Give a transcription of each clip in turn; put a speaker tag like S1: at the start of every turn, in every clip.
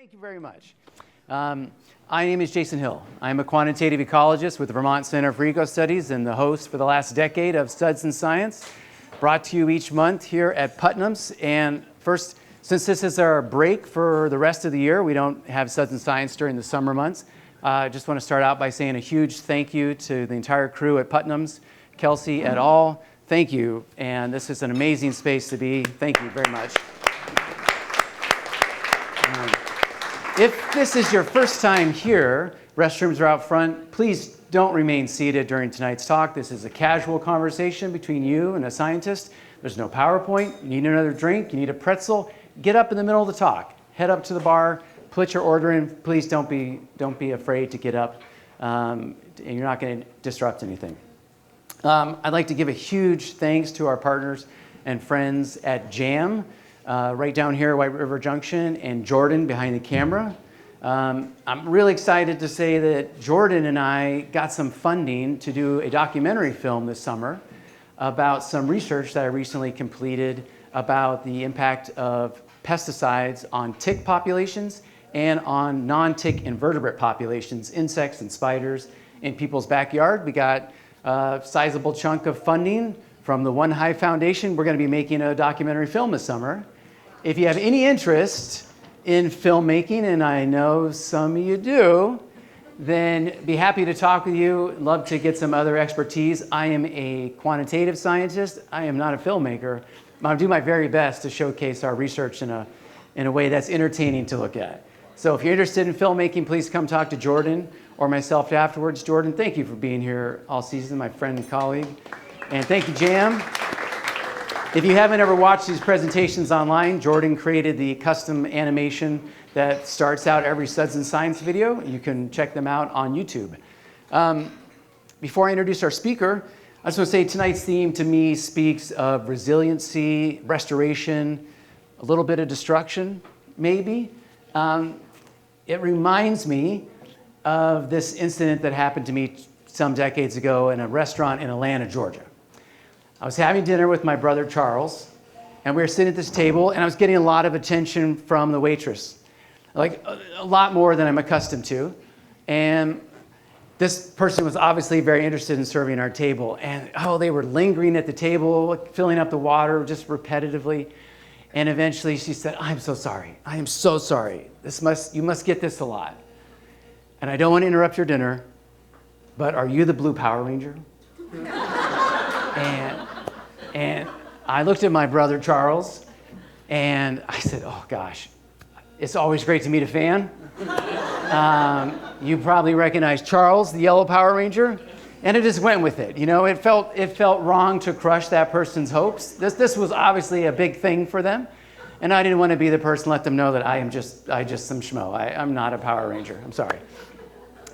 S1: Thank you very much. My name is Jason Hill. I'm a quantitative ecologist with the Vermont Center for Eco Studies and the host for the last decade of Suds in Science, brought to you each month here at Putnam's. And first, since this is our break for the rest of the year, we don't have Suds in Science during the summer months. I just want to start out by saying a huge thank you to the entire crew at Putnam's, Kelsey et al. Thank you. And this is an amazing space to be. Thank you very much. If this is your first time here, restrooms are out front. Please don't remain seated during tonight's talk. This is a casual conversation between you and a scientist. There's no PowerPoint. You need another drink. You need a pretzel. Get up in the middle of the talk. Head up to the bar. Put your order in. Please don't be afraid to get up. And you're not going to disrupt anything. I'd like to give a huge thanks to our partners and friends at JAM. Right down here, White River Junction, and Jordan behind the camera. I'm really excited to say that Jordan and I got some funding to do a documentary film this summer about some research that I recently completed about the impact of pesticides on tick populations and on non-tick invertebrate populations, insects and spiders in people's backyard. We got a sizable chunk of funding from the One Hive Foundation. We're going to be making a documentary film this summer. If you have any interest in filmmaking, and I know some of you do, then be happy to talk with you. Love to get some other expertise. I am a quantitative scientist. I am not a filmmaker. I'll do my very best to showcase our research in a way that's entertaining to look at. So if you're interested in filmmaking, please come talk to Jordan or myself afterwards. Jordan, thank you for being here all season, my friend and colleague. And thank you, JAM. If you haven't ever watched these presentations online, Jordan created the custom animation that starts out every Suds in Science video. You can check them out on YouTube. Before I introduce our speaker, I just want to say tonight's theme to me speaks of resiliency, restoration, a little bit of destruction, maybe. It reminds me of this incident that happened to me some decades ago in a restaurant in Atlanta, Georgia. I was having dinner with my brother Charles, and we were sitting at this table, and I was getting a lot of attention from the waitress, like a lot more than I'm accustomed to. And this person was obviously very interested in serving our table, and they were lingering at the table, filling up the water just repetitively. And eventually she said, "I'm so sorry. I am so sorry. You must get this a lot. And I don't want to interrupt your dinner, but are you the blue Power Ranger?" And I looked at my brother Charles, and I said, "Oh gosh, it's always great to meet a fan. You probably recognize Charles, the yellow Power Ranger." And I just went with it. You know, it felt wrong to crush that person's hopes. This was obviously a big thing for them, and I didn't want to be the person to let them know that I just some schmo. I'm not a Power Ranger. I'm sorry.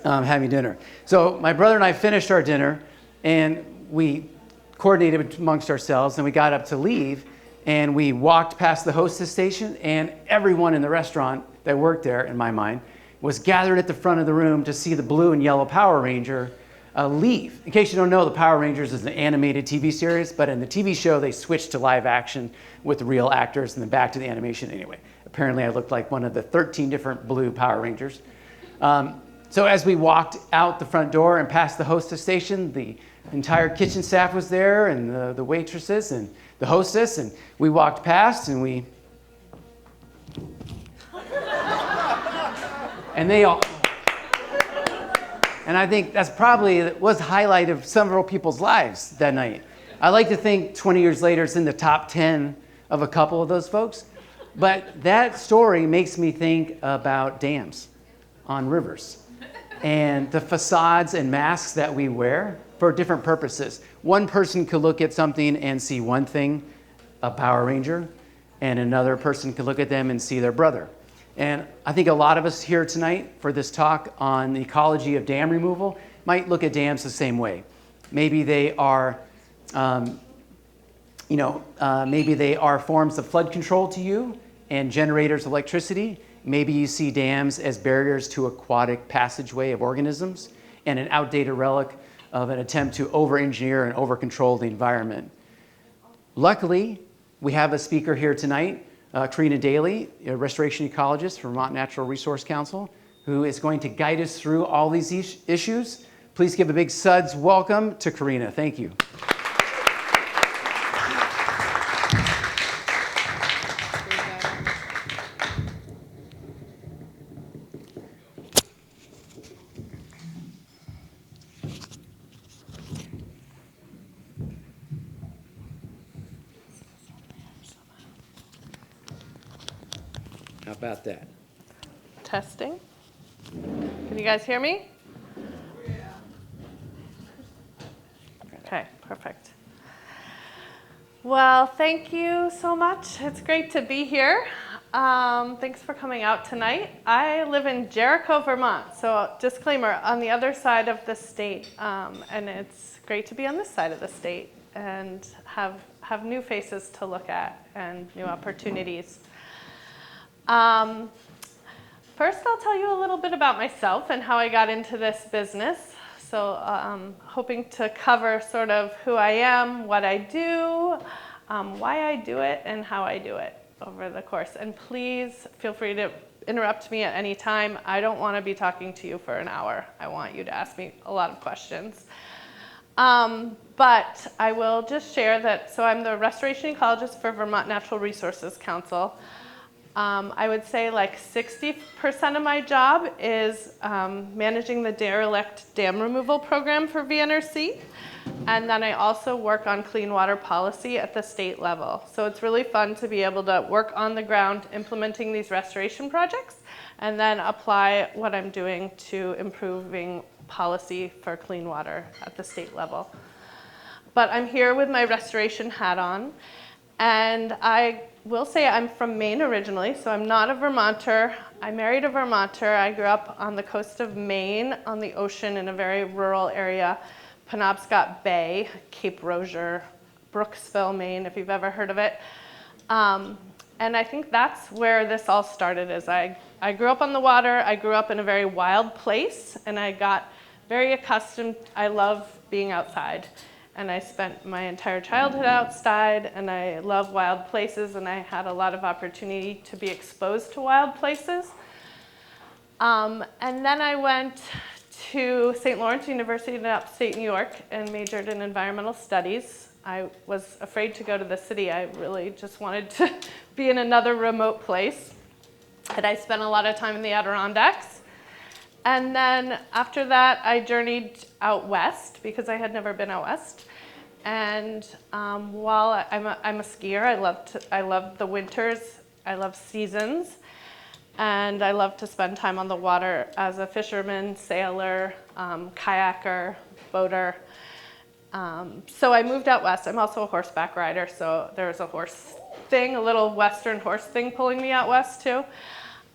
S1: Having dinner. So my brother and I finished our dinner, and we coordinated amongst ourselves, and we got up to leave, and we walked past the hostess station, and everyone in the restaurant that worked there, in my mind, was gathered at the front of the room to see the blue and yellow Power Ranger leave. In case you don't know, the Power Rangers is an animated TV series, but in the TV show, they switched to live action with real actors and then back to the animation anyway. Apparently, I looked like one of the 13 different blue Power Rangers. So as we walked out the front door and past the hostess station, the entire kitchen staff was there, and the waitresses and the hostess, and we walked past, and and they all, and I think that's probably was the highlight of several people's lives that night. I like to think 20 years later it's in the top 10 of a couple of those folks, but that story makes me think about dams on rivers and the facades and masks that we wear for different purposes. One person could look at something and see one thing, a Power Ranger, and another person could look at them and see their brother. And I think a lot of us here tonight for this talk on the ecology of dam removal might look at dams the same way. Maybe they are, maybe they are forms of flood control to you and generators of electricity. Maybe you see dams as barriers to aquatic passageway of organisms and an outdated relic of an attempt to over-engineer and over-control the environment. Luckily, we have a speaker here tonight Karina Dailey, a restoration ecologist for Vermont Natural Resource Council, who is going to guide us through all these issues. Please give a big Suds welcome to Karina. Thank you. How about that?
S2: Testing. Can you guys hear me? Okay, perfect. Well, thank you so much. It's great to be here. Thanks for coming out tonight. I live in Jericho, Vermont, so disclaimer, on the other side of the state, and it's great to be on this side of the state and have new faces to look at and new opportunities. First, I'll tell you a little bit about myself and how I got into this business. So hoping to cover sort of who I am, what I do, why I do it, and how I do it over the course. And please feel free to interrupt me at any time. I don't want to be talking to you for an hour. I want you to ask me a lot of questions. But I will just share that, so I'm the restoration ecologist for Vermont Natural Resources Council. I would say like 60% of my job is managing the derelict dam removal program for VNRC. And then I also work on clean water policy at the state level. So it's really fun to be able to work on the ground implementing these restoration projects and then apply what I'm doing to improving policy for clean water at the state level. But I'm here with my restoration hat on. And I will say I'm from Maine originally, so I'm not a Vermonter. I married a Vermonter. I grew up on the coast of Maine on the ocean in a very rural area, Penobscot Bay, Cape Rozier, Brooksville, Maine, if you've ever heard of it. And I think that's where this all started, is I grew up on the water. I grew up in a very wild place, and I got very accustomed. I love being outside. And I spent my entire childhood outside, and I love wild places, and I had a lot of opportunity to be exposed to wild places. And then I went to St. Lawrence University in upstate New York and majored in environmental studies. I was afraid to go to the city. I really just wanted to be in another remote place. And I spent a lot of time in the Adirondacks. And then after that, I journeyed out west because I had never been out west. And while I'm a skier, I love the winters, I love seasons, and I love to spend time on the water as a fisherman, sailor, kayaker, boater. So I moved out west. I'm also a horseback rider, so there's a horse thing, a little western horse thing pulling me out west too.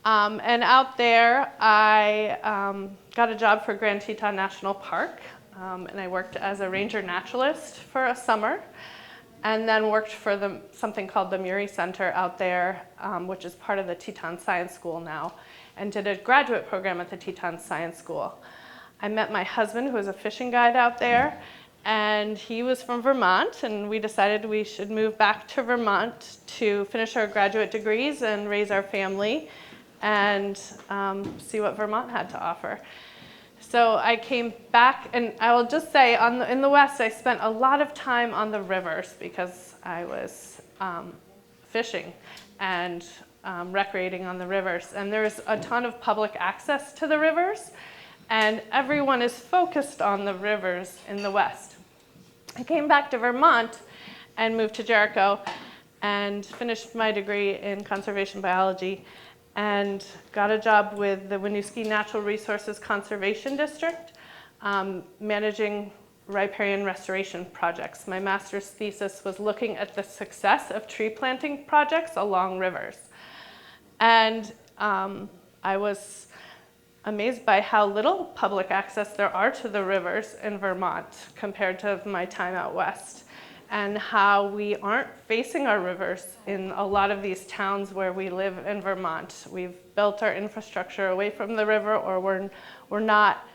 S2: And out there, I got a job for Grand Teton National Park, and I worked as a ranger naturalist for a summer, and then worked for something called the Murie Center out there, which is part of the Teton Science School now, and did a graduate program at the Teton Science School. I met my husband, who was a fishing guide out there, and he was from Vermont, and we decided we should move back to Vermont to finish our graduate degrees and raise our family and see what Vermont had to offer. So I came back, and I will just say, in the West, I spent a lot of time on the rivers because I was fishing and recreating on the rivers. And there's a ton of public access to the rivers, and everyone is focused on the rivers in the West. I came back to Vermont and moved to Jericho and finished my degree in conservation biology and got a job with the Winooski Natural Resources Conservation District, managing riparian restoration projects. My master's thesis was looking at the success of tree planting projects along rivers. And I was amazed by how little public access there are to the rivers in Vermont compared to my time out west, and how we aren't facing our rivers in a lot of these towns where we live in Vermont. We've built our infrastructure away from the river, or we're not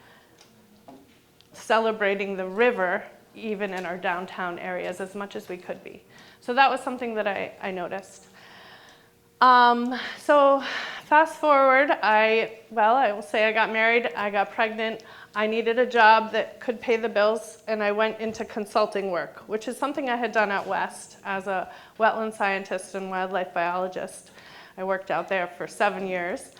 S2: celebrating the river even in our downtown areas as much as we could be. So that was something that I noticed. So fast forward, I will say I got married, I got pregnant, I needed a job that could pay the bills, and I went into consulting work, which is something I had done out west as a wetland scientist and wildlife biologist. I worked out there for 7 years.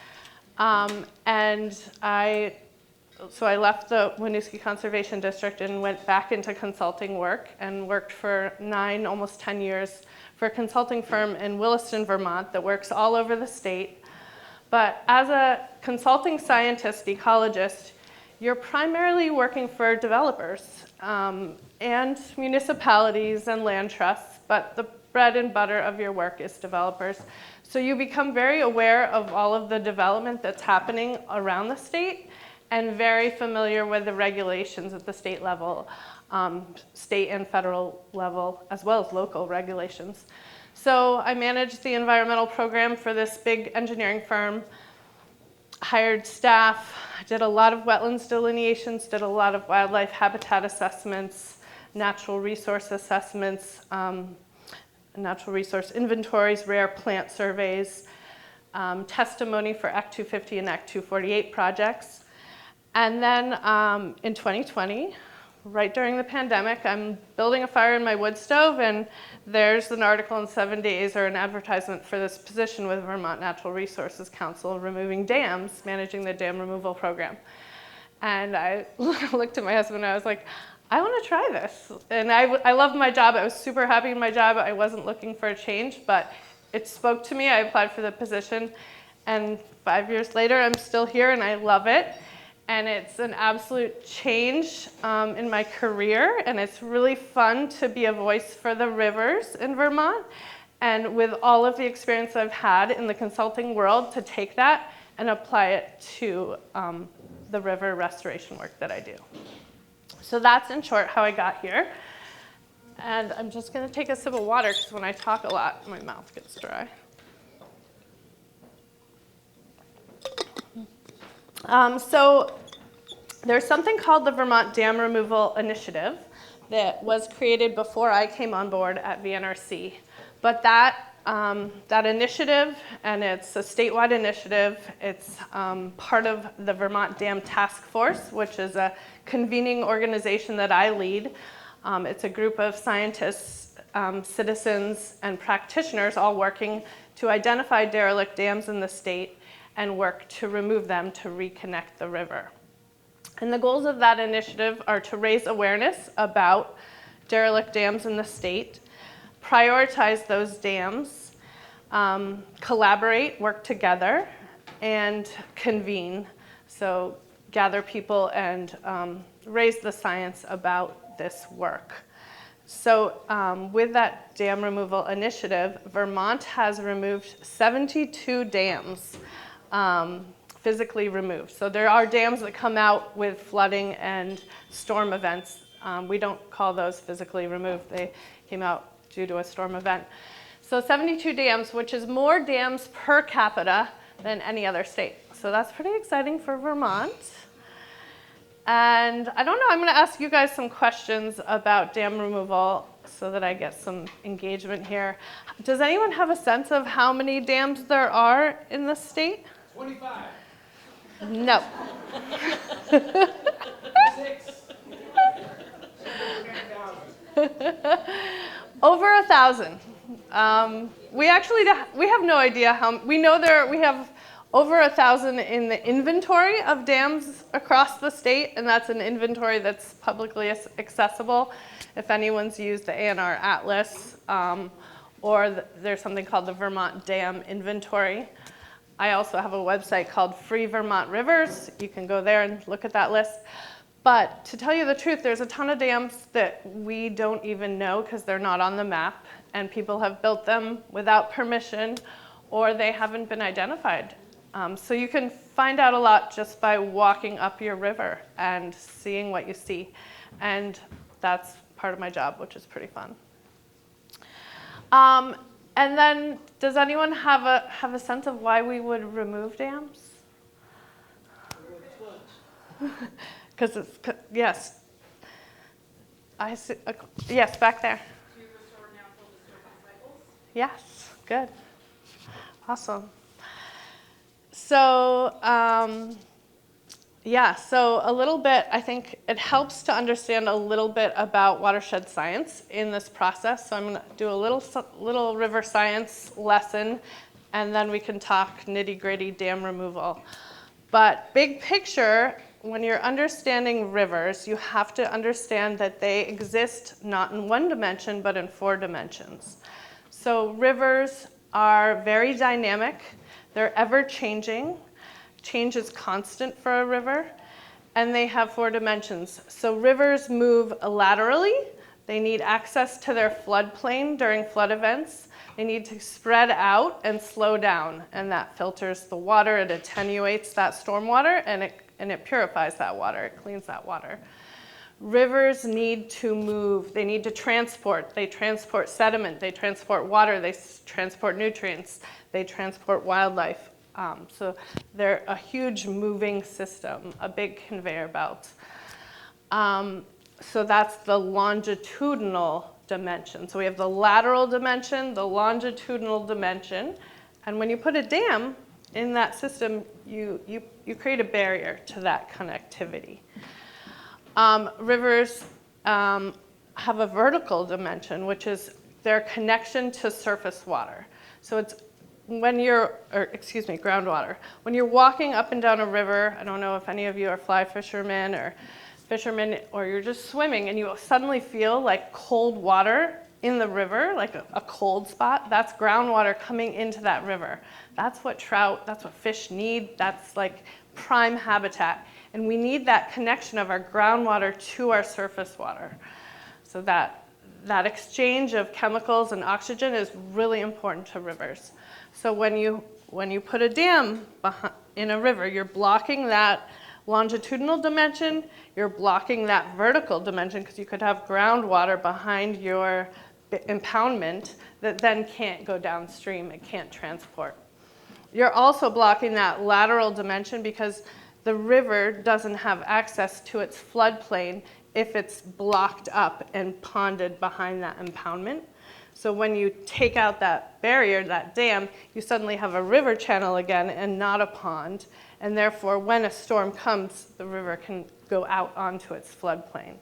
S2: So I left the Winooski Conservation District and went back into consulting work and worked for 9, almost 10 years for a consulting firm in Williston, Vermont that works all over the state. But as a consulting scientist, ecologist, you're primarily working for developers and municipalities and land trusts, but the bread and butter of your work is developers. So you become very aware of all of the development that's happening around the state and very familiar with the regulations at the state level, state and federal level, as well as local regulations. So I managed the environmental program for this big engineering firm, hired staff, did a lot of wetlands delineations, did a lot of wildlife habitat assessments, natural resource assessments, natural resource inventories, rare plant surveys, testimony for Act 250 and Act 248 projects. And then in 2020, right during the pandemic, I'm building a fire in my wood stove, and there's an article in 7 Days or an advertisement for this position with Vermont Natural Resources Council, removing dams, managing the dam removal program. And I looked at my husband and I was like, I want to try this. And I loved my job. I was super happy in my job. I wasn't looking for a change, but it spoke to me. I applied for the position, and 5 years later, I'm still here and I love it. And it's an absolute change in my career, and it's really fun to be a voice for the rivers in Vermont. And with all of the experience I've had in the consulting world, to take that and apply it to the river restoration work that I do. So that's in short how I got here. And I'm just gonna take a sip of water because when I talk a lot, my mouth gets dry. So there's something called the Vermont Dam Removal Initiative that was created before I came on board at VNRC. But that initiative, and it's a statewide initiative, it's part of the Vermont Dam Task Force, which is a convening organization that I lead. It's a group of scientists, citizens, and practitioners all working to identify derelict dams in the state and work to remove them to reconnect the river. And the goals of that initiative are to raise awareness about derelict dams in the state, prioritize those dams, collaborate, work together, and convene. So gather people and raise the science about this work. So with that dam removal initiative, Vermont has removed 72 dams. Physically removed. So there are dams that come out with flooding and storm events. We don't call those physically removed. They came out due to a storm event. So 72 dams, which is more dams per capita than any other state. So that's pretty exciting for Vermont. And I don't know, I'm going to ask you guys some questions about dam removal so that I get some engagement here. Does anyone have a sense of how many dams there are in the state?
S3: 25.
S2: No.
S3: 6.
S2: Over 1,000. We have no idea how. We know we have over 1,000 in the inventory of dams across the state, and that's an inventory that's publicly accessible. If anyone's used the ANR Atlas, or there's something called the Vermont Dam Inventory. I also have a website called Free Vermont Rivers. You can go there and look at that list. But to tell you the truth, there's a ton of dams that we don't even know because they're not on the map, and people have built them without permission, or they haven't been identified. So you can find out a lot just by walking up your river and seeing what you see. And that's part of my job, which is pretty fun. And then, does anyone have a sense of why we would remove dams? Because yes. I see. Yes, back there.
S4: To restore natural disturbance cycles.
S2: Yes, good. Awesome. So, so a little bit, I think it helps to understand a little bit about watershed science in this process. So I'm going to do a little river science lesson, and then we can talk nitty-gritty dam removal. But big picture, when you're understanding rivers, you have to understand that they exist not in one dimension, but in 4 dimensions. So rivers are very dynamic. They're ever-changing. Change is constant for a river, and they have 4 dimensions. So rivers move laterally. They need access to their floodplain during flood events. They need to spread out and slow down, and that filters the water. It attenuates that stormwater, and it purifies that water. It cleans that water. Rivers need to move. They need to transport. They transport sediment. They transport water. They transport nutrients. They transport wildlife. So they're a huge moving system, a big conveyor belt. So that's the longitudinal dimension. So we have the lateral dimension, the longitudinal dimension, and when you put a dam in that system, you create a barrier to that connectivity. Rivers have a vertical dimension, which is their connection to surface water. So it's groundwater. When you're walking up and down a river, I don't know if any of you are fly fishermen or you're just swimming and you suddenly feel like cold water in the river, like a cold spot, that's groundwater coming into that river. That's what fish need. That's like prime habitat. And we need that connection of our groundwater to our surface water. So that exchange of chemicals and oxygen is really important to rivers. So when you put a dam in a river, you're blocking that longitudinal dimension, you're blocking that vertical dimension because you could have groundwater behind your impoundment that then can't go downstream, it can't transport. You're also blocking that lateral dimension because the river doesn't have access to its floodplain if it's blocked up and ponded behind that impoundment. So when you take out that barrier, that dam, you suddenly have a river channel again and not a pond. And therefore, when a storm comes, the river can go out onto its floodplain.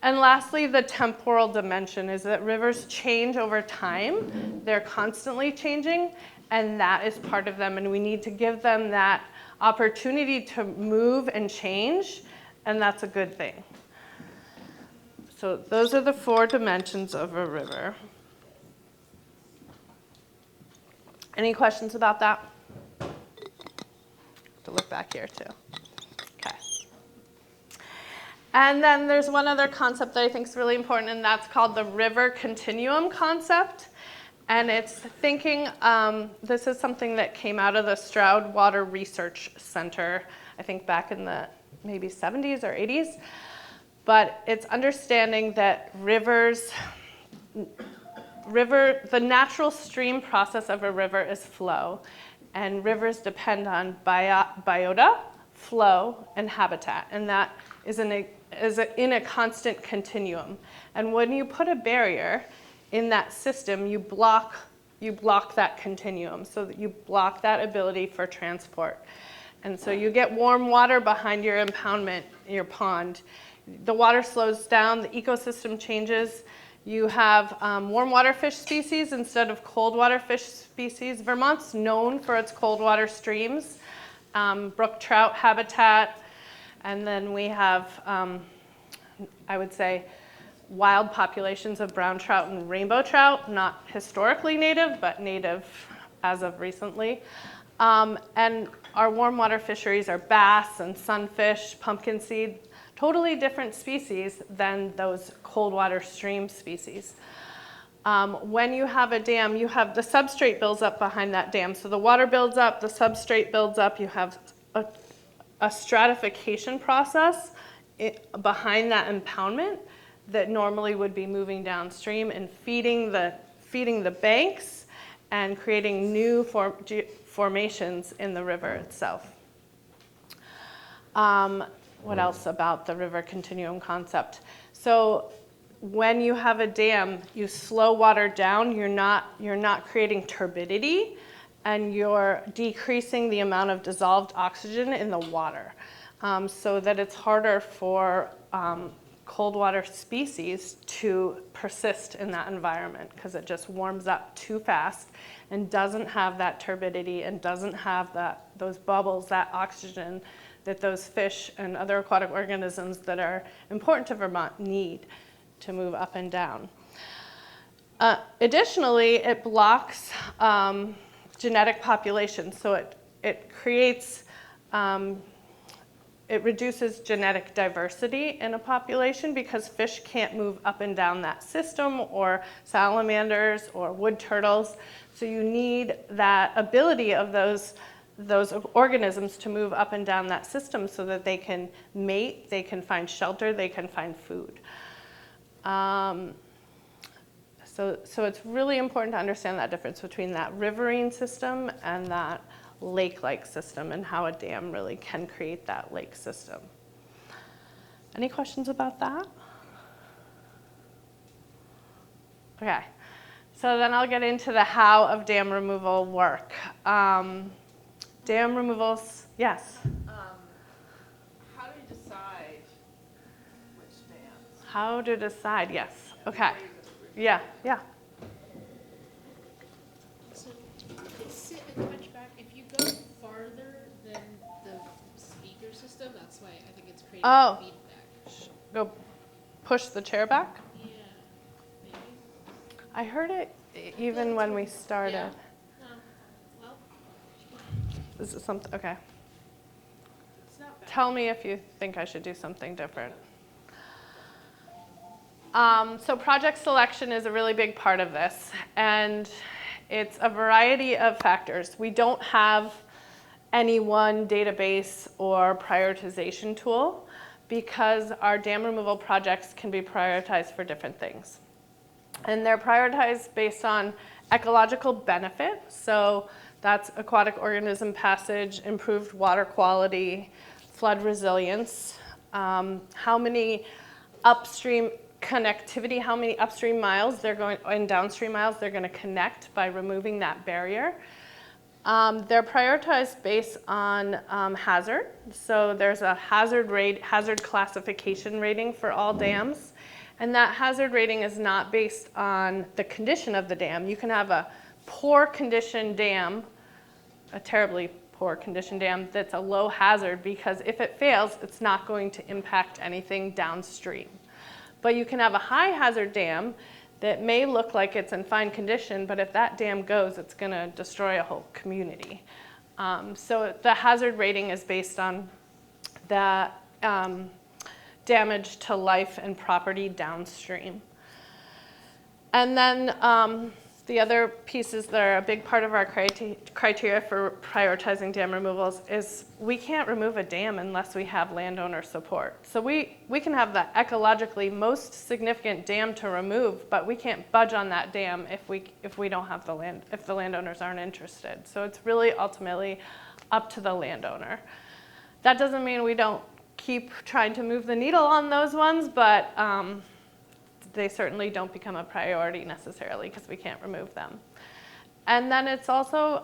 S2: And lastly, the temporal dimension is that rivers change over time. They're constantly changing, and that is part of them. And we need to give them that opportunity to move and change, and that's a good thing. So those are the 4 dimensions of a river. Any questions about that? To look back here too. Okay. And then there's one other concept that I think is really important, and that's called the river continuum concept. And it's thinking, this is something that came out of the Stroud Water Research Center, I think back in the maybe 70s or 80s. But it's understanding that the natural stream process of a river is flow, and rivers depend on biota, flow, and habitat, and that is in a constant continuum. And when you put a barrier in that system, you block that continuum, so that you block that ability for transport. And so you get warm water behind your impoundment, your pond. The water slows down, the ecosystem changes. You have warm water fish species instead of cold water fish species. Vermont's known for its cold water streams, brook trout habitat, and then we have, I would say, wild populations of brown trout and rainbow trout, not historically native, but native as of recently. And our warm water fisheries are bass and sunfish, pumpkin seed, totally different species than those cold water stream species. When you have a dam, you have the substrate builds up behind that dam. So the water builds up, the substrate builds up, you have a stratification process behind that impoundment that normally would be moving downstream and feeding the banks and creating new formations in the river itself. What else about the river continuum concept? So when you have a dam, you slow water down. You're not creating turbidity, and you're decreasing the amount of dissolved oxygen in the water, so that it's harder for cold water species to persist in that environment because it just warms up too fast and doesn't have that turbidity and doesn't have those bubbles, that oxygen that those fish and other aquatic organisms that are important to Vermont need to move up and down. Additionally, it blocks genetic population, so it creates it reduces genetic diversity in a population because fish can't move up and down that system, or salamanders or wood turtles. So you need that ability of those organisms to move up and down that system so that they can mate, they can find shelter, they can find food. So it's really important to understand that difference between that riverine system and that lake-like system, and how a dam really can create that lake system. Any questions about that? Okay, so then I'll get into the how of dam removal work. Dam removals, yes?
S3: How do you decide which dams?
S2: How to decide, yes. Okay, yeah.
S4: So it's a touchback. If you go farther than the speaker system, that's why I think it's creating
S2: Oh.
S4: feedback.
S2: Go push the chair back.
S4: Yeah, maybe.
S2: I heard it even when we started.
S4: Yeah. Well,
S2: Is it something, okay.
S4: it's not bad.
S2: Tell me if you think I should do something different. So project selection is a really big part of this, and it's a variety of factors. We don't have any one database or prioritization tool because our dam removal projects can be prioritized for different things. And they're prioritized based on ecological benefit, so that's aquatic organism passage, improved water quality, flood resilience, how many upstream connectivity, how many upstream miles they're going, and downstream miles they're going to connect by removing that barrier. They're prioritized based on hazard. So there's a hazard classification rating for all dams. And that hazard rating is not based on the condition of the dam. You can have a poor condition dam, a terribly poor condition dam that's a low hazard, because if it fails, it's not going to impact anything downstream. But you can have a high hazard dam that may look like it's in fine condition, but if that dam goes, it's going to destroy a whole community. So the hazard rating is based on the damage to life and property downstream. And then the other pieces that are a big part of our criteria for prioritizing dam removals is we can't remove a dam unless we have landowner support. So we can have the ecologically most significant dam to remove, but we can't budge on that dam if we don't have the land, if the landowners aren't interested. So it's really ultimately up to the landowner. That doesn't mean we don't keep trying to move the needle on those ones, but they certainly don't become a priority necessarily because we can't remove them. And then it's also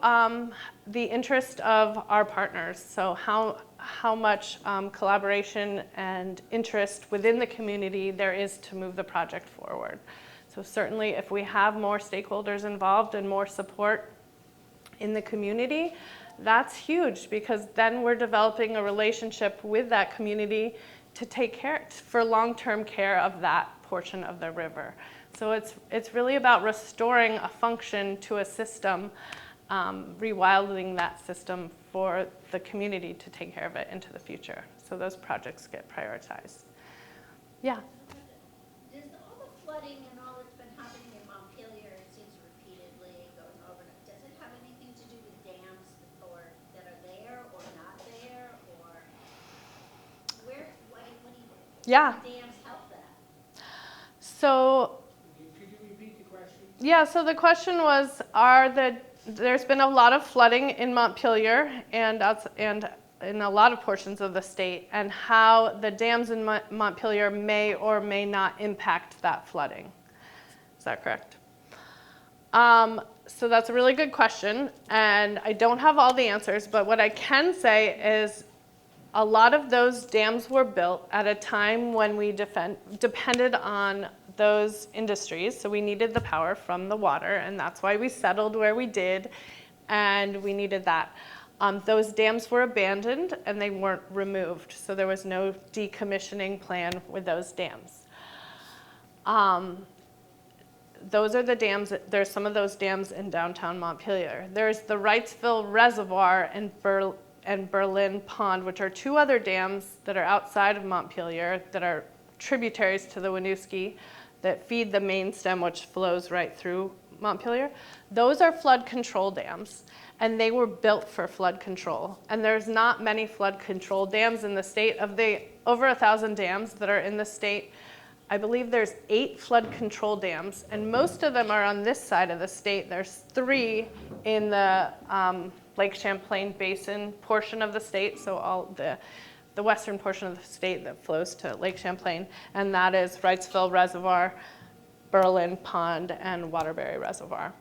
S2: the interest of our partners. So how much collaboration and interest within the community there is to move the project forward. So certainly if we have more stakeholders involved and more support in the community, that's huge, because then we're developing a relationship with that community to take care, for long-term care of that portion of the river. So it's really about restoring a function to a system, rewilding that system for the community to take care of it into the future. So those projects get prioritized. Yeah.
S5: Does all the flooding and all that's been happening in Montpelier, it seems repeatedly going over, does it have anything to do with dams or that are there or not there, or where, what do you think?
S2: Yeah.
S5: Dams help that?
S2: So,
S3: Could you repeat the question?
S2: yeah, so the question was, there's been a lot of flooding in Montpelier and in a lot of portions of the state, and how the dams in Montpelier may or may not impact that flooding. Is that correct? So that's a really good question, and I don't have all the answers, but what I can say is a lot of those dams were built at a time when we depended on those industries, so we needed the power from the water, and that's why we settled where we did, and we needed that. Those dams were abandoned and they weren't removed, so there was no decommissioning plan with those dams. Those are the dams, there's some of those dams in downtown Montpelier. There's the Wrightsville Reservoir and Berlin Pond, which are two other dams that are outside of Montpelier that are tributaries to the Winooski that feed the main stem, which flows right through Montpelier. Those are flood control dams, and they were built for flood control. And there's not many flood control dams in the state. Of the over 1,000 dams that are in the state, I believe there's 8 flood control dams, and most of them are on this side of the state. There's 3 in the Lake Champlain Basin portion of the state, so all the western portion of the state that flows to Lake Champlain, and that is Wrightsville Reservoir, Berlin Pond, and Waterbury Reservoir.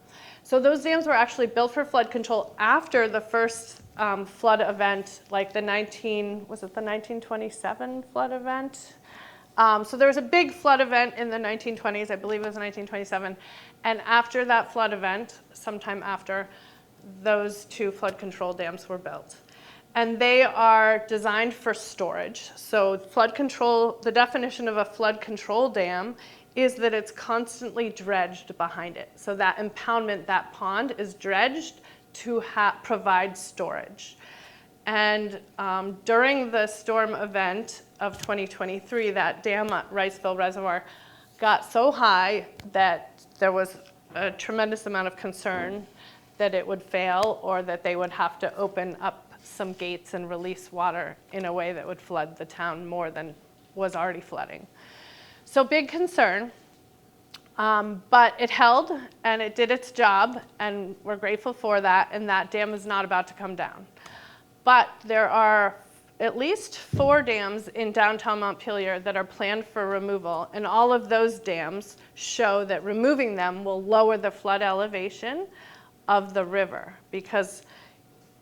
S2: So those dams were actually built for flood control after the first flood event, like the 1927 flood event? So there was a big flood event in the 1920s, I believe it was 1927, and after that flood event, sometime after, those 2 flood control dams were built. And they are designed for storage. So flood control, the definition of a flood control dam is that it's constantly dredged behind it. So that impoundment, that pond, is dredged to provide storage. And during the storm event of 2023, that dam at Wrightsville Reservoir got so high that there was a tremendous amount of concern that it would fail or that they would have to open up some gates and release water in a way that would flood the town more than was already flooding. So big concern, but it held and it did its job, and we're grateful for that, and that dam is not about to come down. But there are at least 4 dams in downtown Montpelier that are planned for removal, and all of those dams show that removing them will lower the flood elevation of the river, because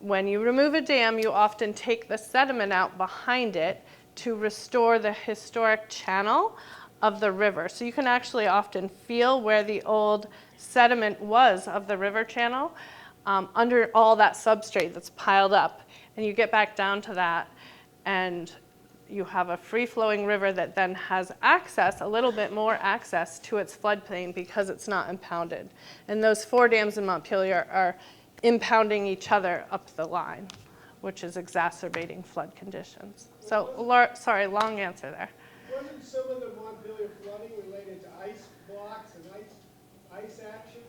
S2: when you remove a dam, you often take the sediment out behind it to restore the historic channel of the river. So you can actually often feel where the old sediment was of the river channel under all that substrate that's piled up. And you get back down to that, and you have a free-flowing river that then has access, a little bit more access to its floodplain because it's not impounded. And those 4 dams in Montpelier are impounding each other up the line, which is exacerbating flood conditions. So, sorry, long answer there.
S3: Wasn't some of the Montpelier flooding related to ice blocks and ice action?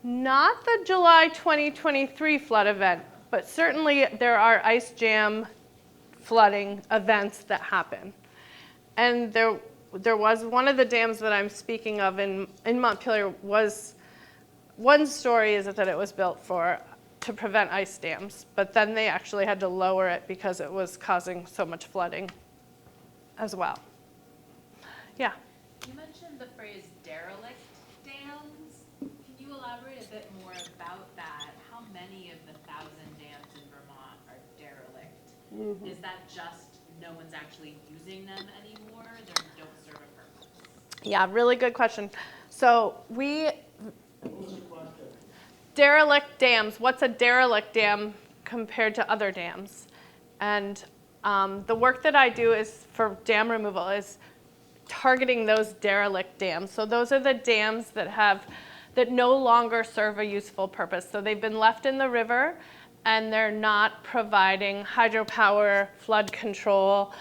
S2: Not the July 2023 flood event, but certainly there are ice jam flooding events that happen. And there was one of the dams that I'm speaking of in Montpelier was, one story is that it was built to prevent ice dams, but then they actually had to lower it because it was causing so much flooding as well. Yeah.
S6: You mentioned the phrase derelict dams. Can you elaborate a bit more about that? How many of the 1,000 dams in Vermont are derelict? Mm-hmm. Is that just no one's actually using them anymore? They don't serve a purpose?
S2: Yeah, really good question. So derelict dams, what's a derelict dam compared to other dams? And the work that I do is for dam removal is targeting those derelict dams. So those are the dams that no longer serve a useful purpose. So they've been left in the river and they're not providing hydropower, flood control,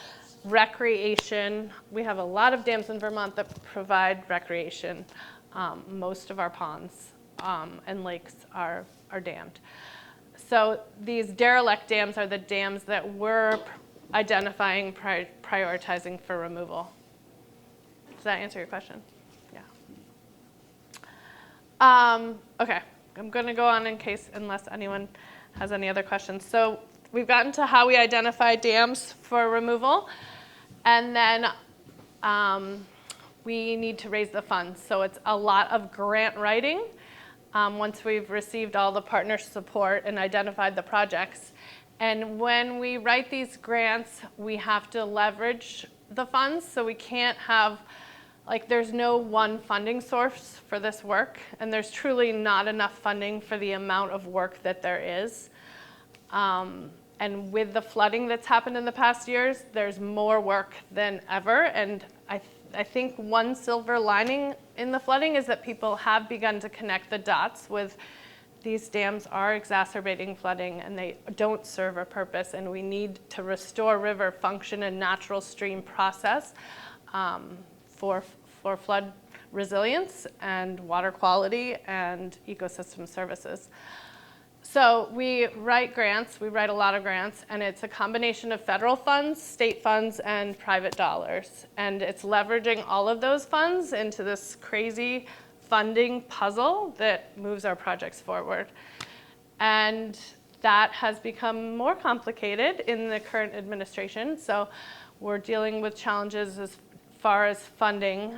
S2: recreation. We have a lot of dams in Vermont that provide recreation. Most of our ponds and lakes are dammed. So these derelict dams are the dams that we're identifying, prioritizing for removal. Does that answer your question? Yeah. Okay, I'm going to go on unless anyone has any other questions. So we've gotten to how we identify dams for removal, and then we need to raise the funds. So it's a lot of grant writing once we've received all the partner support and identified the projects. And when we write these grants, we have to leverage the funds, so we can't have, like, there's no one funding source for this work, and there's truly not enough funding for the amount of work that there is. And with the flooding that's happened in the past years, there's more work than ever, and I think one silver lining in the flooding is that people have begun to connect the dots with these dams are exacerbating flooding and they don't serve a purpose, and we need to restore river function and natural stream process for flood resilience and water quality and ecosystem services. So we write grants, we write a lot of grants, and it's a combination of federal funds, state funds, and private dollars. And it's leveraging all of those funds into this crazy funding puzzle that moves our projects forward. And that has become more complicated in the current administration. So we're dealing with challenges as far as funding.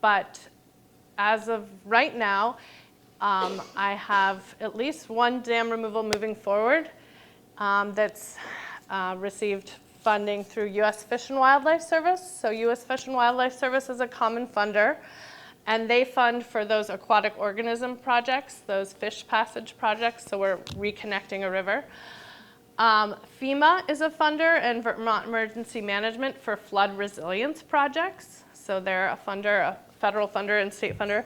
S2: But as of right now, I have at least one dam removal moving forward that's received funding through U.S. Fish and Wildlife Service. So U.S. Fish and Wildlife Service is a common funder, and they fund for those aquatic organism projects, those fish passage projects, so we're reconnecting a river. FEMA is a funder, and Vermont Emergency Management for flood resilience projects. So they're a funder, a federal funder and state funder.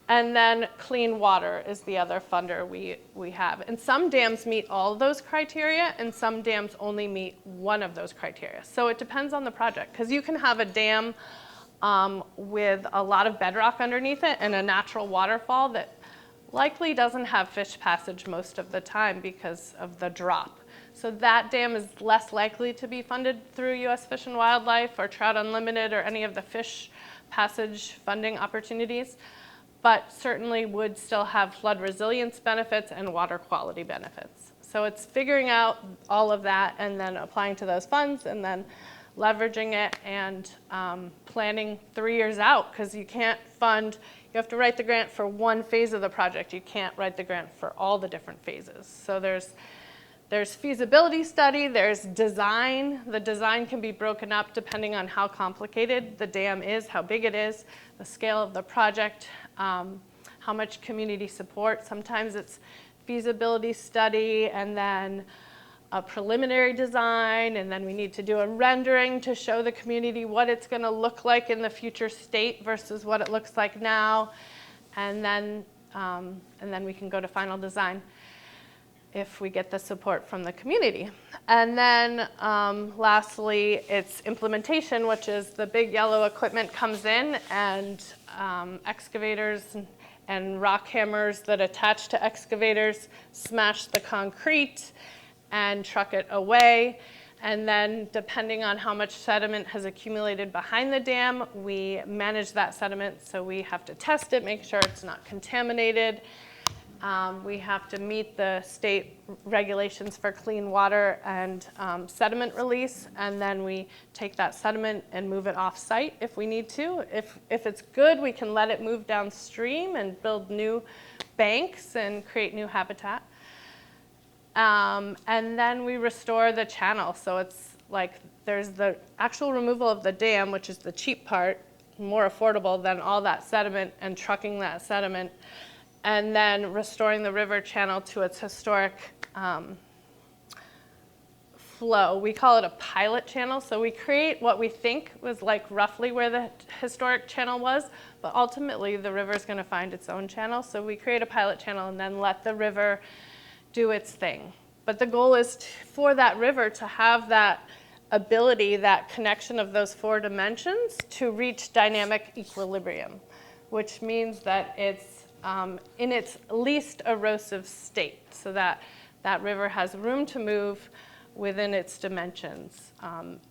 S2: And then Clean Water is the other funder we have. And some dams meet all of those criteria, and some dams only meet one of those criteria. So it depends on the project, because you can have a dam with a lot of bedrock underneath it and a natural waterfall that likely doesn't have fish passage most of the time because of the drop. So that dam is less likely to be funded through U.S. Fish and Wildlife or Trout Unlimited or any of the fish passage funding opportunities, but certainly would still have flood resilience benefits and water quality benefits. So it's figuring out all of that and then applying to those funds and then leveraging it and planning 3 years out, because you can't fund, you have to write the grant for one phase of the project. You can't write the grant for all the different phases. So there's feasibility study, there's design. The design can be broken up depending on how complicated the dam is, how big it is, the scale of the project, how much community support. Sometimes it's feasibility study and then a preliminary design, and then we need to do a rendering to show the community what it's going to look like in the future state versus what it looks like now, and then we can go to final design if we get the support from the community. And then lastly, it's implementation, which is the big yellow equipment comes in, and excavators and rock hammers that attach to excavators smash the concrete and truck it away. And then depending on how much sediment has accumulated behind the dam, we manage that sediment. So we have to test it, make sure it's not contaminated. We have to meet the state regulations for clean water and sediment release, and then we take that sediment and move it off-site if we need to. If it's good, we can let it move downstream and build new banks and create new habitat. And then we restore the channel. So it's like there's the actual removal of the dam, which is the cheap part, more affordable than all that sediment and trucking that sediment, and then restoring the river channel to its historic flow. We call it a pilot channel. So we create what we think was like roughly where the historic channel was, but ultimately the river is going to find its own channel. So we create a pilot channel and then let the river do its thing. But the goal is for that river to have that ability, that connection of those 4 dimensions to reach dynamic equilibrium, which means that it's in its least erosive state, so that that river has room to move within its dimensions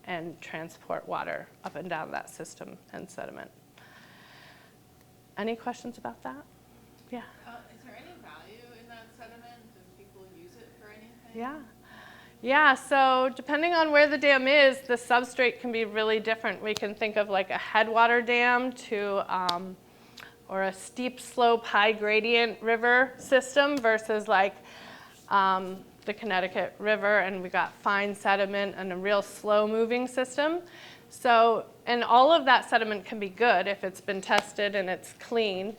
S2: and transport water up and down that system and sediment. Any questions about that? Yeah.
S6: Is there any value in that sediment? Do people use it for anything?
S2: Yeah, so depending on where the dam is, the substrate can be really different. We can think of like a headwater dam to or a steep slope, high gradient river system versus like the Connecticut River, and we got fine sediment and a real slow moving system. So, and all of that sediment can be good if it's been tested and it's clean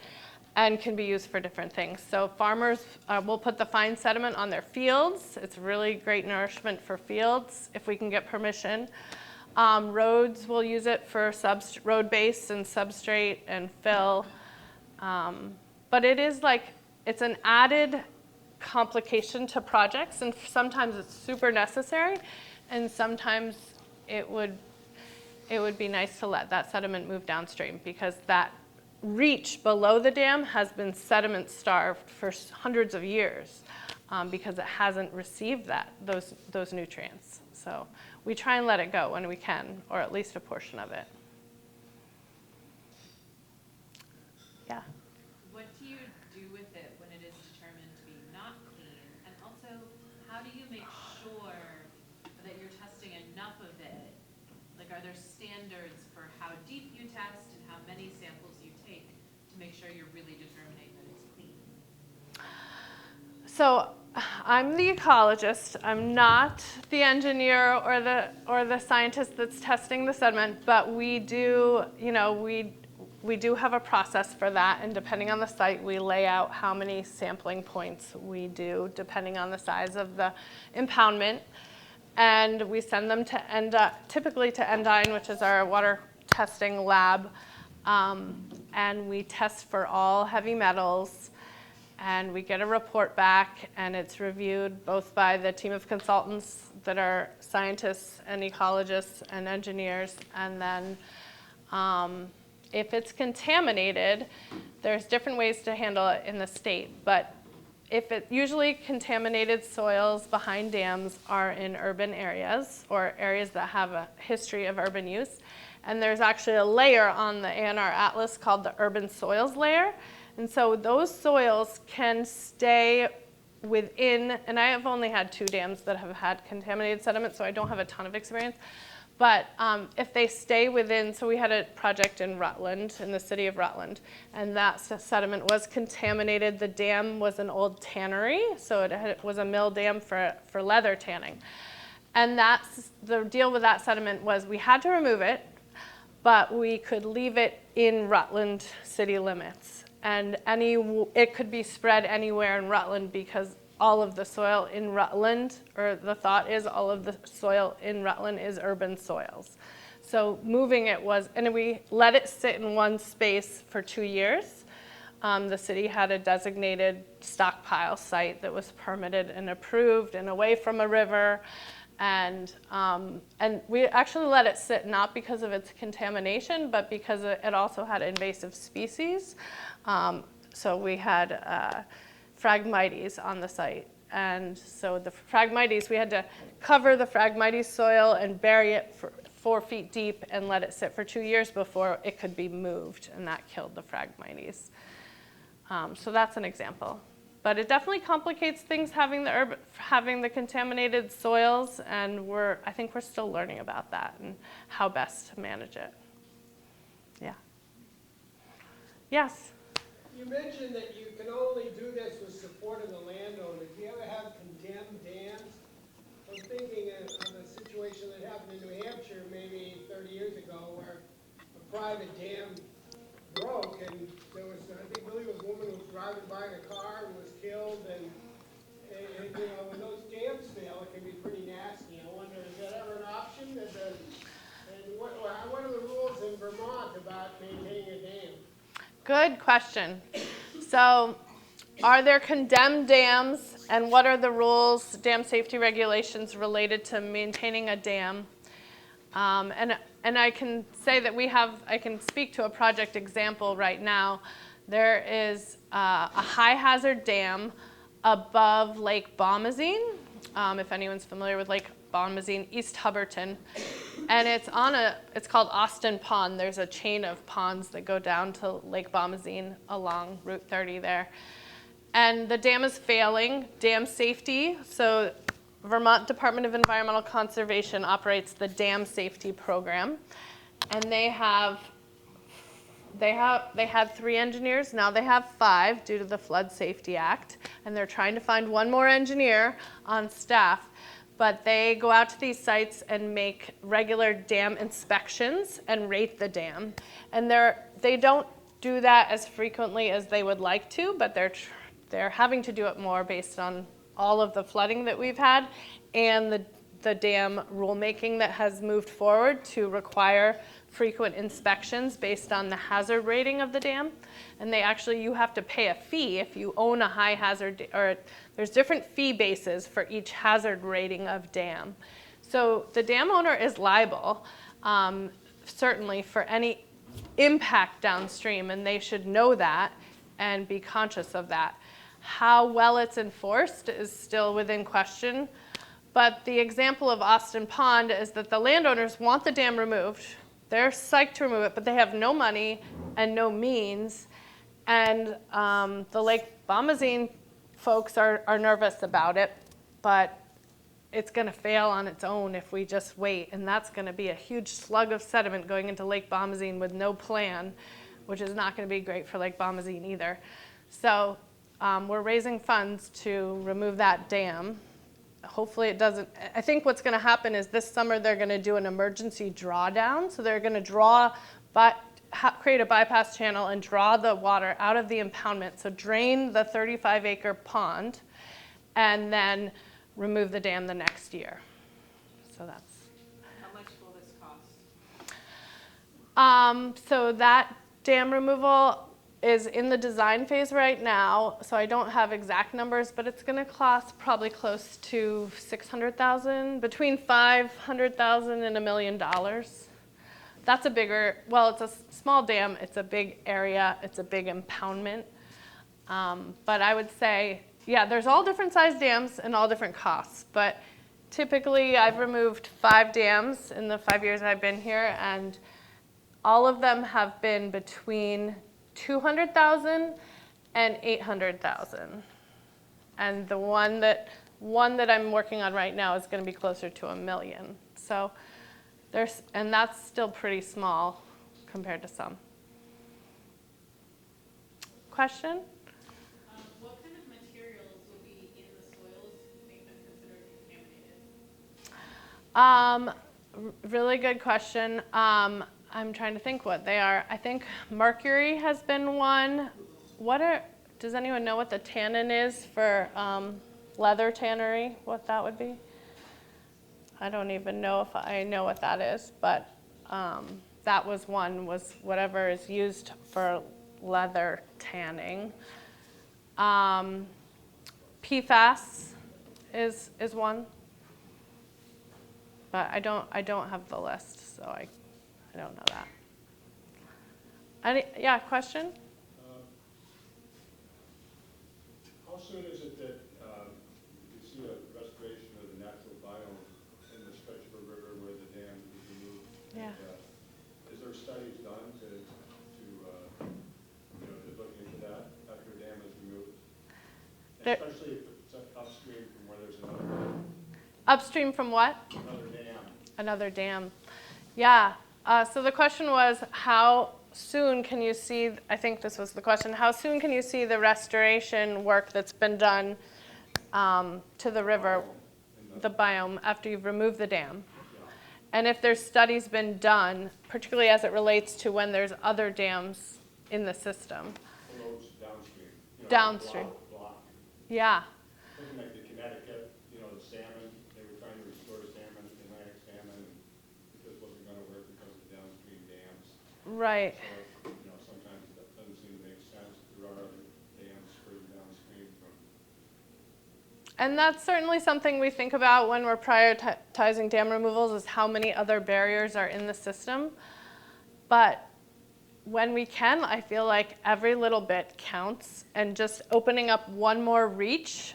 S2: and can be used for different things. So farmers will put the fine sediment on their fields. It's really great nourishment for fields if we can get permission. Roads will use it for road base and substrate and fill. But it is like, it's an added complication to projects, and sometimes it's super necessary, and sometimes it would be nice to let that sediment move downstream, because that reach below the dam has been sediment starved for hundreds of years because it hasn't received those nutrients. So we try and let it go when we can, or at least a portion of it. Yeah.
S6: What do you do with it when it is determined to be not clean? And also, how do you make sure that you're testing enough of it? Like, are there standards for how deep you test and how many samples you take to make sure you're really determining that it's clean?
S2: So I'm the ecologist. I'm not the engineer or the scientist that's testing the sediment, but we do, we do have a process for that, and depending on the site, we lay out how many sampling points we do, depending on the size of the impoundment. And we send them to typically to Endine, which is our water testing lab, and we test for all heavy metals, and we get a report back, and it's reviewed both by the team of consultants that are scientists and ecologists and engineers, and then if it's contaminated, there's different ways to handle it in the state, but usually contaminated soils behind dams are in urban areas or areas that have a history of urban use. And there's actually a layer on the ANR Atlas called the urban soils layer. And so those soils can stay within, and I have only had 2 dams that have had contaminated sediment, so I don't have a ton of experience. But if they stay within, so we had a project in Rutland, in the city of Rutland, and that sediment was contaminated. The dam was an old tannery, so it was a mill dam for leather tanning. And that's the deal with that sediment was we had to remove it, but we could leave it in Rutland city limits. And it could be spread anywhere in Rutland because all of the soil in Rutland, or the thought is all of the soil in Rutland is urban soils. So moving it was, and we let it sit in one space for 2 years. The city had a designated stockpile site that was permitted and approved and away from a river. And we actually let it sit not because of its contamination, but because it also had invasive species. So we had Phragmites on the site. And so the Phragmites, we had to cover the Phragmites soil and bury it for 4 feet deep and let it sit for 2 years before it could be moved, and that killed the Phragmites. So that's an example. But it definitely complicates things having the contaminated soils, and I think we're still learning about that and how best to manage it. Yeah. Yes?
S3: You mentioned that you can only do this with support of the landowner. Do you ever have condemned dams? I'm thinking of a situation that happened in New Hampshire maybe 30 years ago where a private dam broke, and there was, I believe a woman was driving by in a car and was killed, and when those dams fail, it can be pretty nasty. I wonder, is that ever an option? And what are the rules in Vermont about maintaining a dam?
S2: Good question. So are there condemned dams, and what are the rules, dam safety regulations related to maintaining a dam? And I can say that I can speak to a project example right now. There is a high hazard dam above Lake Bomazene, if anyone's familiar with Lake Bomazene, East Hubbardton. And it's called Austin Pond. There's a chain of ponds that go down to Lake Bomazene along Route 30 there. And the dam is failing. Dam safety, so Vermont Department of Environmental Conservation operates the dam safety program. And they have They had 3 engineers, now they have 5 due to the Flood Safety Act, and they're trying to find one more engineer on staff. But they go out to these sites and make regular dam inspections and rate the dam. And they don't do that as frequently as they would like to, but they're having to do it more based on all of the flooding that we've had and the dam rulemaking that has moved forward to require frequent inspections based on the hazard rating of the dam. And you have to pay a fee if you own a high hazard, or there's different fee bases for each hazard rating of dam. So the dam owner is liable, certainly, for any impact downstream, and they should know that and be conscious of that. How well it's enforced is still within question. But the example of Austin Pond is that the landowners want the dam removed. They're psyched to remove it, but they have no money and no means. And the Lake Bomazene folks are nervous about it, but it's going to fail on its own if we just wait. And that's going to be a huge slug of sediment going into Lake Bomazene with no plan, which is not going to be great for Lake Bomazene either. So we're raising funds to remove that dam. Hopefully it doesn't. I think what's going to happen is this summer they're going to do an emergency drawdown. So they're going to create a bypass channel and draw the water out of the impoundment. So drain the 35-acre pond and then remove the dam the next year. So that's.
S6: How much will this cost?
S2: So that dam removal is in the design phase right now, so I don't have exact numbers, but it's going to cost probably close to $600,000, between $500,000 and $1 million. That's a it's a small dam, it's a big area, it's a big impoundment. But I would say, yeah, there's all different size dams and all different costs, but typically I've removed 5 dams in the 5 years I've been here, and all of them have been between $200,000 and $800,000. And the one that I'm working on right now is going to be closer to $1 million. So and that's still pretty small compared to some. Question?
S4: What kind of materials will be in the soils to make them considered contaminated?
S2: Really good question. I'm trying to think what they are. I think mercury has been one. Does anyone know what the tannin is for leather tannery, what that would be? I don't even know if I know what that is, but that was whatever is used for leather tanning. PFAS is one, but I don't have the list, so I don't know that. Question?
S7: How soon is it that you see a restoration of the natural biome in the stretch of a river where the dam is removed?
S2: Yeah.
S7: And, is there studies done to look into that after a dam is removed? Especially if it's upstream from where there's another dam.
S2: Upstream from what?
S7: Another dam.
S2: Another dam. Yeah. So the question was, how soon can you see, I think this was the question, how soon can you see the restoration work that's been done to the river, the biome, after you've removed the dam? And if there's studies been done, particularly as it relates to when there's other dams in the system.
S7: Those downstream.
S2: Downstream.
S7: Block.
S2: Yeah.
S7: Something like the Connecticut, the salmon, they were trying to restore salmon, Atlantic salmon, and it just wasn't going to work because of downstream dams.
S2: Right.
S7: So, sometimes that doesn't seem to make sense. There are other dams further downstream from.
S2: And that's certainly something we think about when we're prioritizing dam removals, is how many other barriers are in the system. But when we can, I feel like every little bit counts, and just opening up one more reach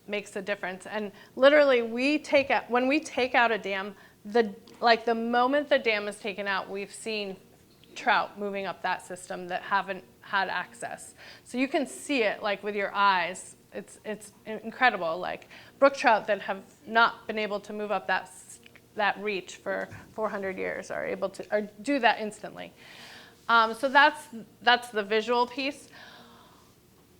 S2: makes a difference. And literally, when we take out a dam, the moment the dam is taken out, we've seen trout moving up that system that haven't had access. So you can see it with your eyes. It's incredible. Like brook trout that have not been able to move up that reach for 400 years are able to do that instantly. So that's the visual piece.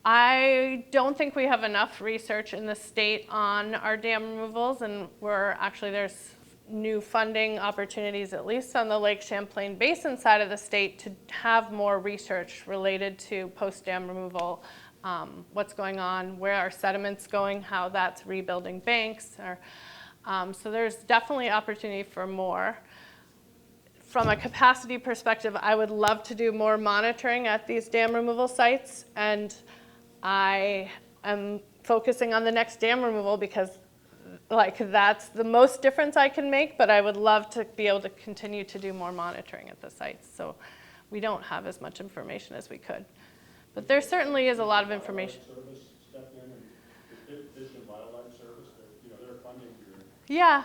S2: I don't think we have enough research in the state on our dam removals, and there's new funding opportunities, at least on the Lake Champlain Basin side of the state, to have more research related to post-dam removal, what's going on, where are sediments going, how that's rebuilding banks. So there's definitely opportunity for more. From a capacity perspective, I would love to do more monitoring at these dam removal sites, and I am focusing on the next dam removal because that's the most difference I can make, but I would love to be able to continue to do more monitoring at the sites. So we don't have as much information as we could. But there certainly is a lot of information.
S7: Service step in, and the Fish and Wildlife Service, they're funding your.
S2: Yeah.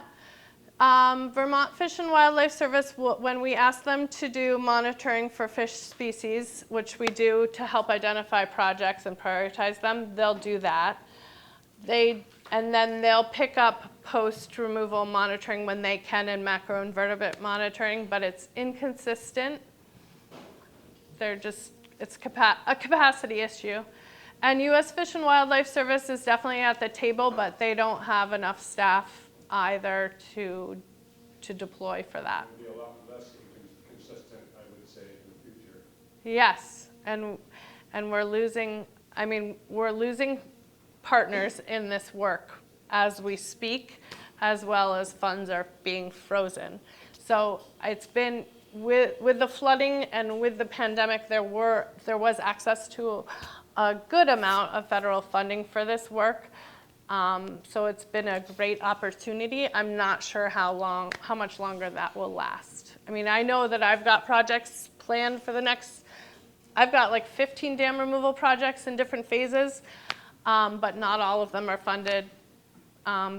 S2: Vermont Fish and Wildlife Service, when we ask them to do monitoring for fish species, which we do to help identify projects and prioritize them, they'll do that. And then they'll pick up post-removal monitoring when they can, and macroinvertebrate monitoring, but it's inconsistent. It's a capacity issue. And U.S. Fish and Wildlife Service is definitely at the table, but they don't have enough staff either to deploy for that.
S7: It'll be a lot less consistent, I would say, in the future.
S2: Yes, and we're losing partners in this work as we speak, as well as funds are being frozen. So it's been, with the flooding and with the pandemic, there was access to a good amount of federal funding for this work. So it's been a great opportunity. I'm not sure how much longer that will last. I mean, I know that I've got projects planned for I've got like 15 dam removal projects in different phases, but not all of them are funded.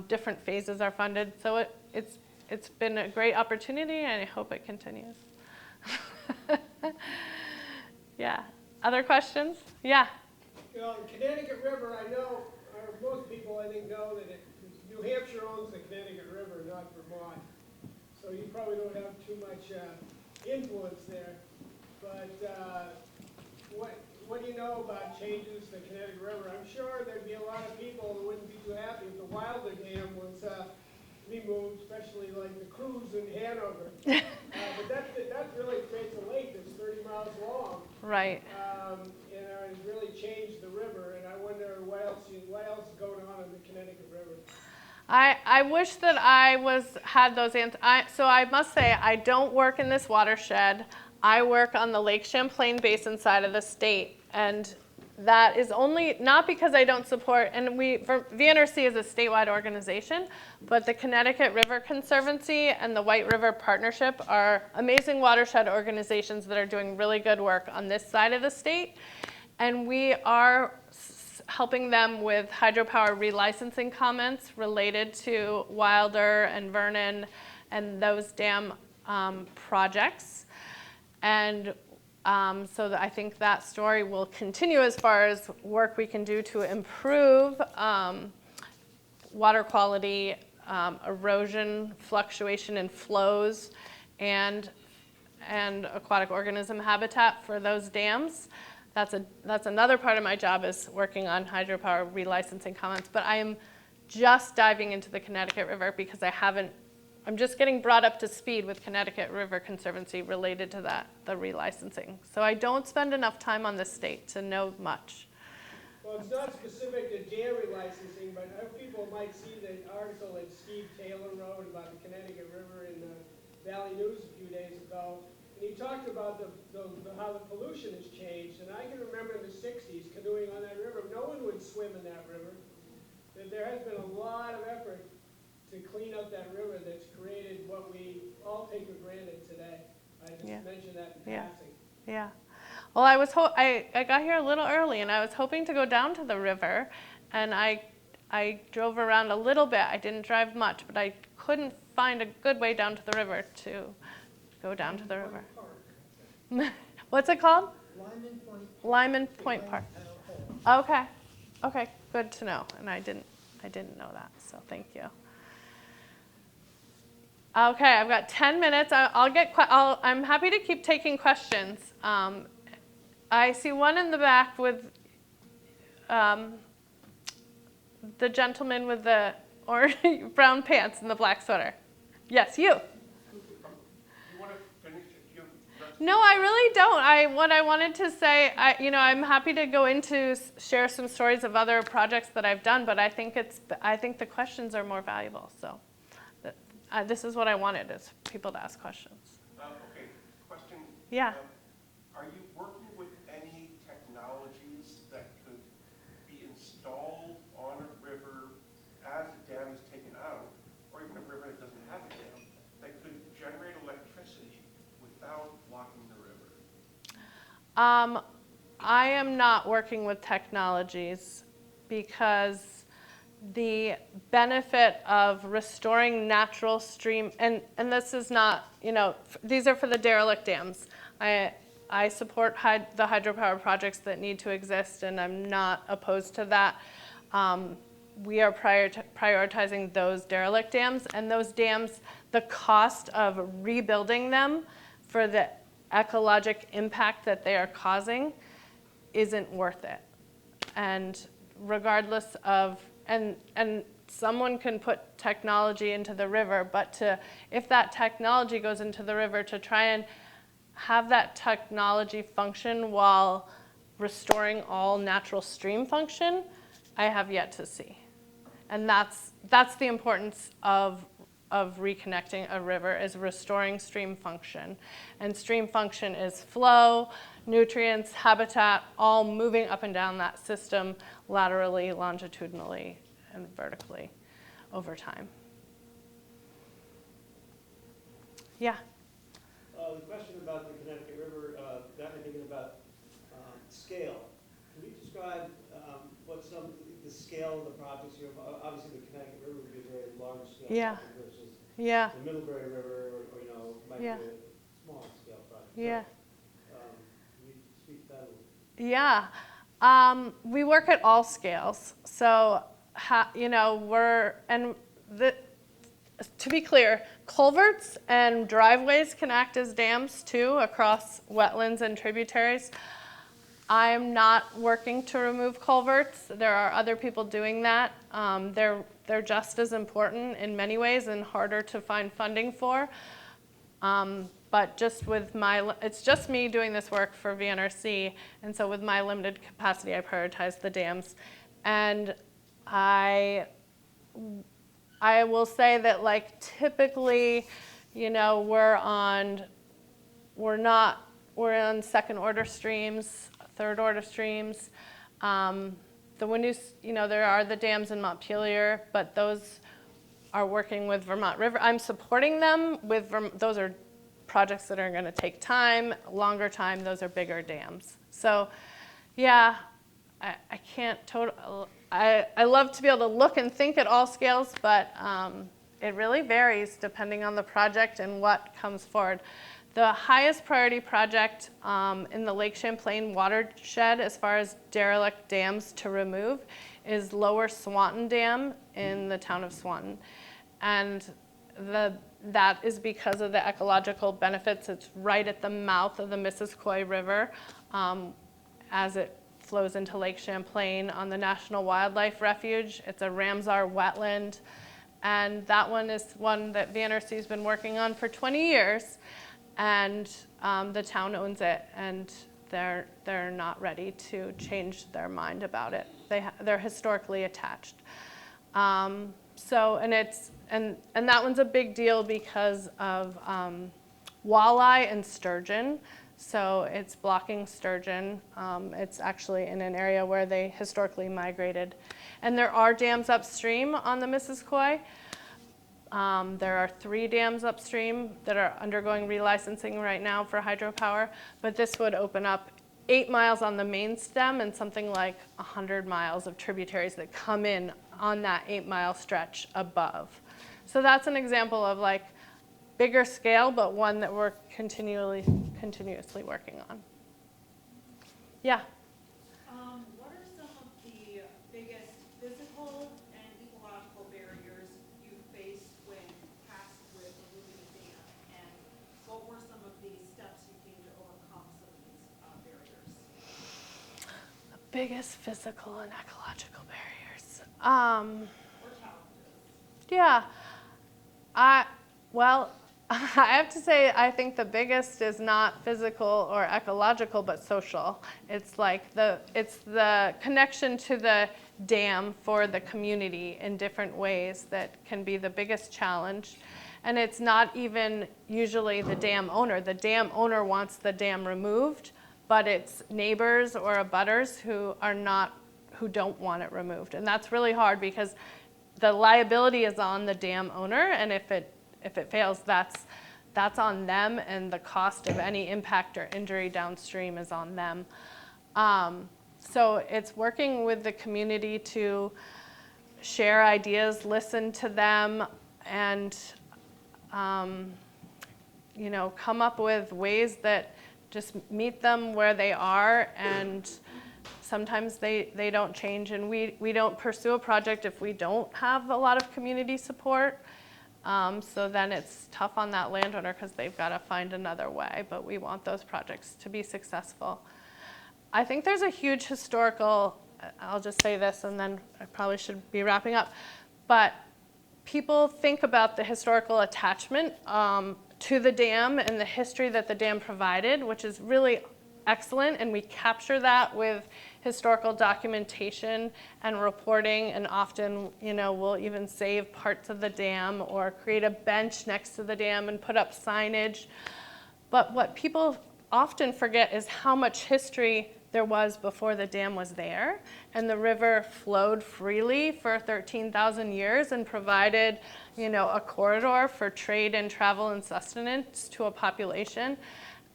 S2: Different phases are funded. So it's been a great opportunity, and I hope it continues. Yeah. Other questions? Yeah.
S3: You know, the Connecticut River, I know, or most people I think know that New Hampshire owns the Connecticut River, not Vermont. So you probably don't have too much influence there. But what do you know about changes to the Connecticut River? I'm sure there'd be a lot of people who wouldn't be too happy if the Wilder Dam was removed, especially like the cruise in Hanover. But that really creates a lake that's 30 miles long.
S2: Right.
S3: And it's really changed the river, and I wonder what else is going on in the Connecticut River.
S2: I wish that I had those answers. So I must say, I don't work in this watershed. I work on the Lake Champlain Basin side of the state, and that is only not because I don't support, and VNRC is a statewide organization, but the Connecticut River Conservancy and the White River Partnership are amazing watershed organizations that are doing really good work on this side of the state. And we are helping them with hydropower relicensing comments related to Wilder and Vernon and those dam projects. And so I think that story will continue as far as work we can do to improve water quality, erosion, fluctuation in flows, and aquatic organism habitat for those dams. That's another part of my job, is working on hydropower relicensing comments. But I am just diving into the Connecticut River because I'm just getting brought up to speed with Connecticut River Conservancy related to the relicensing. So I don't spend enough time on the state to know much.
S3: Well, it's not specific to dam relicensing, but people might see the article that Steve Taylor wrote about the Connecticut River in the Valley News a few days ago. And he talked about how the pollution has changed. And I can remember in the 60s canoeing on that river. No one would swim in that river. There has been a lot of effort to clean up that river that's created what we all take for granted today. I just mentioned that in passing.
S2: Yeah. Well, I got here a little early, and I was hoping to go down to the river, and I drove around a little bit. I didn't drive much, but I couldn't find a good way down to the river to go down to the river. What's it called? Lyman Point Park. Okay. Okay, good to know. And I didn't know that, so thank you. Okay, I've got 10 minutes. I'm happy to keep taking questions. I see one in the back with the gentleman with the orange, brown pants and the black sweater. Yes, you.
S8: You want to finish your
S2: No, I really don't. What I wanted to say, I'm happy to go into share some stories of other projects that I've done, but I think the questions are more valuable. So, this is what I wanted: is people to ask questions.
S8: Okay, question.
S2: Yeah.
S8: Are you working with any technologies that could be installed on a river as a dam is taken out, or even a river that doesn't have a dam, that could generate electricity without blocking the river?
S2: I am not working with technologies because the benefit of restoring natural stream, and this is not, these are for the derelict dams. I support the hydropower projects that need to exist, and I'm not opposed to that. We are prioritizing those derelict dams, and those dams, the cost of rebuilding them for the ecologic impact that they are causing isn't worth it. And regardless of, and someone can put technology into the river, but if that technology goes into the river to try and have that technology function while restoring all natural stream function, I have yet to see. And that's the importance of reconnecting a river, is restoring stream function. And stream function is flow, nutrients, habitat, all moving up and down that system laterally, longitudinally, and vertically over time. Yeah?
S9: The question about the Connecticut River got me thinking about scale. Can you describe what the scale of the projects you have? Obviously, the Connecticut River would be a very large scale project versus the Middlebury River, or might be a small scale project.
S2: Yeah.
S9: So, can you speak to that a little?
S2: Yeah. We work at all scales. So, to be clear, culverts and driveways can act as dams too across wetlands and tributaries. I'm not working to remove culverts. There are other people doing that. They're just as important in many ways and harder to find funding for. But it's just me doing this work for VNRC, and so with my limited capacity, I prioritize the dams. And I will say that, typically, we're on second order streams, third order streams. The Windus, there are the dams in Montpelier, but those are working with Vermont River. I'm supporting them with those are projects that are going to take time, longer time. Those are bigger dams. So, yeah, I can't I love to be able to look and think at all scales, but it really varies depending on the project and what comes forward. The highest priority project in the Lake Champlain watershed, as far as derelict dams to remove, is Lower Swanton Dam in the town of Swanton. And that is because of the ecological benefits. It's right at the mouth of the Missisquoi River as it flows into Lake Champlain on the National Wildlife Refuge. It's a Ramsar wetland. And that one is one that VNRC has been working on for 20 years. And the town owns it, and they're not ready to change their mind about it. They're historically attached. And that one's a big deal because of walleye and sturgeon. So it's blocking sturgeon. It's actually in an area where they historically migrated. And there are dams upstream on the Missisquoi. There are 3 dams upstream that are undergoing relicensing right now for hydropower, but this would open up 8 miles on the main stem and something like 100 miles of tributaries that come in on that 8-mile stretch above. So that's an example of bigger scale, but one that we're continuously working on. Yeah?
S10: What are some of the biggest physical and ecological barriers you faced when tasked with removing what were some of the steps you came to overcome some of these barriers?
S2: The biggest physical and ecological barriers.
S10: Or challenges?
S2: Yeah, well, I have to say, I think the biggest is not physical or ecological, but social. It's like it's the connection to the dam for the community in different ways that can be the biggest challenge. And it's not even usually the dam owner. The dam owner wants the dam removed, but it's neighbors or abutters who don't want it removed. And that's really hard because the liability is on the dam owner, and if it fails, that's on them, and the cost of any impact or injury downstream is on them. So it's working with the community to share ideas, listen to them, and come up with ways that just meet them where they are. And sometimes they don't change, and we don't pursue a project if we don't have a lot of community support. So then it's tough on that landowner because they've got to find another way, but we want those projects to be successful. I think there's a huge historical, I'll just say this and then I probably should be wrapping up, but people think about the historical attachment to the dam and the history that the dam provided, which is really excellent, and we capture that with historical documentation and reporting, and often, we'll even save parts of the dam or create a bench next to the dam and put up signage. But what people often forget is how much history there was before the dam was there, and the river flowed freely for 13,000 years and provided, a corridor for trade and travel and sustenance to a population.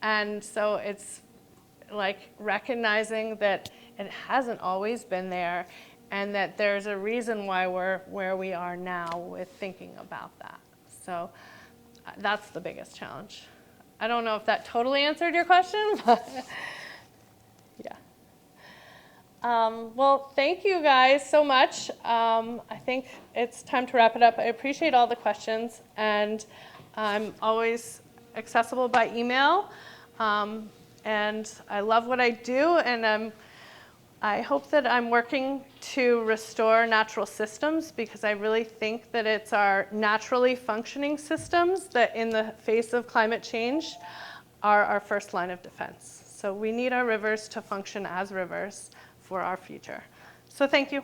S2: And so it's like recognizing that it hasn't always been there, and that there's a reason why we're where we are now with thinking about that. So that's the biggest challenge. I don't know if that totally answered your question, but yeah. Well, thank you guys so much. I think it's time to wrap it up. I appreciate all the questions, and I'm always accessible by email. And I love what I do, and I hope that I'm working to restore natural systems, because I really think that it's our naturally functioning systems that in the face of climate change are our first line of defense. So we need our rivers to function as rivers for our future. So thank you.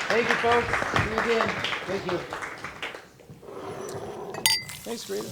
S1: Thank you, folks. See you again. Thank you. Thanks, Karina.